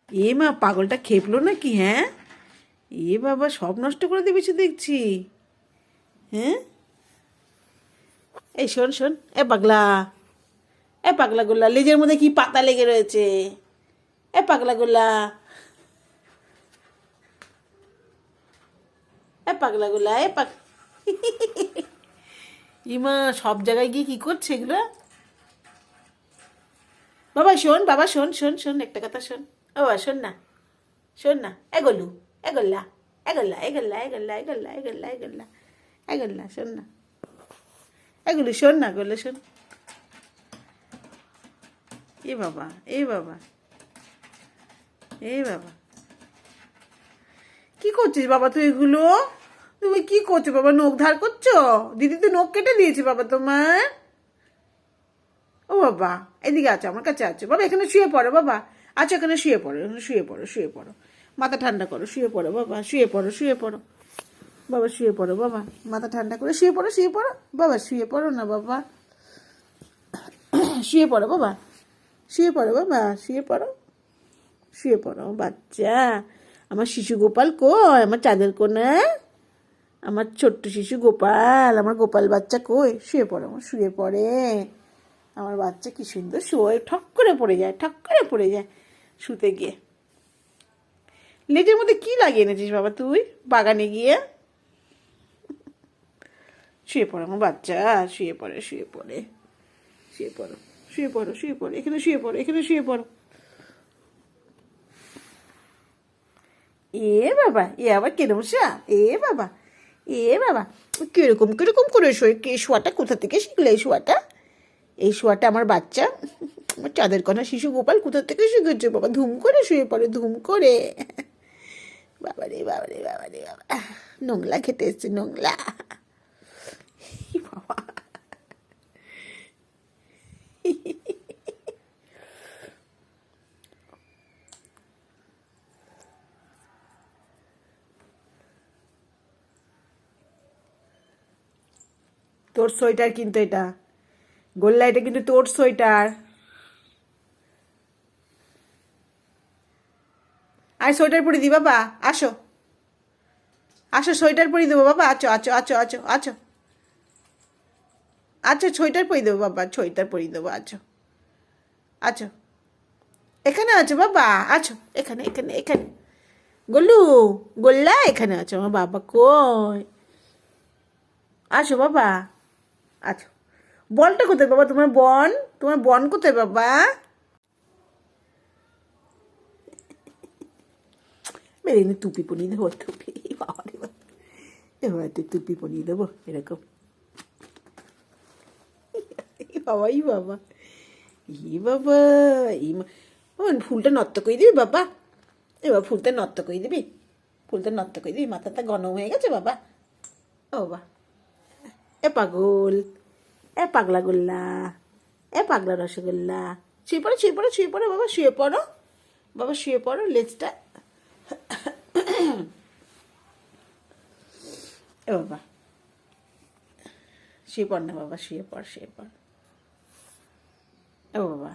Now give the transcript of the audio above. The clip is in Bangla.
এ মা, পাগলটা খেপলো নাকি? হ্যাঁ, এ বাবা, সব নষ্ট করে দিয়েছে দেখছি। হ্যাঁ, এই শোন শোন, এ পাগলা, এ পাগলা গোল্লা, লেজের মধ্যে কি পাতা লেগে রয়েছে? এ পাগলা গোল্লা, এ পাগলা গোল্লা, এ পাগ ইমা, সব জায়গায় গিয়ে কি করছে এগুলো? বাবা শোন, বাবা শোন শোন শোন, একটা কথা শোন। ও বাবা শোন না, শোন না, এ গলু, এ গোল্লা, এ গোল্লা, এ গোল্লা, এ গোল্লা, এ গোল্লা, এ গোল্লা, এ গোল্লা, এ গোল্লা, শোন না, এগুলি শোন না, গোল্লা শোন। এ বাবা, এ বাবা, এ বাবা, কি করছিস বাবা তুই এগুলো? তুমি কি করছো বাবা? নখ ধার করছো? দিদি তো নখ কেটে দিয়েছে বাবা তোমার। ও বাবা, এদিকে আছো, আমার কাছে আছো বাবা, এখানে শুয়ে পড়ো বাবা। আচ্ছা, এখানে শুয়ে পড়ো, এখানে শুয়ে পড়ো, শুয়ে পড়ো, মাথা ঠান্ডা করো, শুয়ে পড়ো বাবা, শুয়ে পড়ো, শুয়ে পড়ো বাবা, শুয়ে পড়ো বাবা, মাথা ঠান্ডা করে শুয়ে পড়ো, শুয়ে পড়ো বাবা, শুয়ে পড়ো না বাবা, শুয়ে পড়ো বাবা, শুয়ে পড়ো বাবা, শুয়ে পড়ো, শুয়ে পড়ো বাচ্চা। আমার শিশু গোপাল কই? আমার চাঁদের কোনা, আমার ছোট্ট শিশু গোপাল, আমার গোপাল বাচ্চা কই? শুয়ে পড়ো, আমার শুয়ে পড়ে। আমার বাচ্চা কি সুন্দর শোয়, ঠক করে পড়ে যায়, ঠক করে পড়ে যায় শুতে গিয়ে। লেজের মধ্যে কি লাগিয়ে এনেছিস বাবা তুই বাগানে গিয়ে? শুয়ে পড়ো আমার বাচ্চা, শুয়ে পড়ে, শুয়ে পড়ে, শুয়ে পড়ো, শুয়ে পড়ো, শুয়ে পড়ো, এখানে শুয়ে পড়ো, এখানে শুয়ে পড়ো। এ বাবা, এ আবার কেরম সাপ? এ বাবা, এ বাবা, কিরকম কিরকম করে শোয়? কে শোয়াটা কোথা থেকে শিখলে এই শোয়াটা? এই শোয়াটা আমার বাচ্চা, আমার চাঁদের কণা শিশু গোপাল কোথা থেকে শিখেছে বাবা? ধুম করে শুয়ে পড়ে, ধুম করে। বাবা রে বাবা রে বাবা রে বাবা, নোংলা খেতে এসছে, নোংলা। বাবা, তোর সোয়েটার কিন্তু এটা, গোল্লা, এটা কিন্তু তোর সোয়েটার। আর সোয়েটার পরে দি বাবা, আসো, আসো, সোয়েটার পরে দেবো বাবা, আছো আছো আছো আছো আছো, আচ্ছা সোয়েটার পরে দেবো বাবা, সোয়েটার পরে দেবো, আছো, আছো, এখানে আছো বাবা, আছো, এখানে এখানে এখানে, গোলু, গোল্লা, এখানে আছো, আমার বাবা কই? আসো বাবা, আছো। বলটা কোথায় বাবা? তোমার বন, তোমার বন কোথায় বাবা? মেরে এনে টুপি পরিয়ে দেবো, টুপি, বাবা রে বাবা, এবার তুই টুপি পরিয়ে দেবো এরকম। বাবা, ই বাবা, ই বাবা, ই ফুলটা নত্ত করে দিবি বাবা, এবার ফুলটা নত্ত করে দিবি, ফুলটা নত্ত করে দিবি, মাথাটা গরম হয়ে গেছে বাবা। ও বাবা, এ পাগল, এ পাগলা গোল্লা, এ পাগলা রসগোল্লা, শুয়ে পড়ো, শুয়ে পড়ো, শুয়ে পড়ো বাবা, শুয়ে পড়ো বাবা, শুয়ে পড়ো, লেজটা, এ বাবা, শুয়ে পড় না বাবা, শুয়ে পড়, শুয়ে পড়, ও বাবা।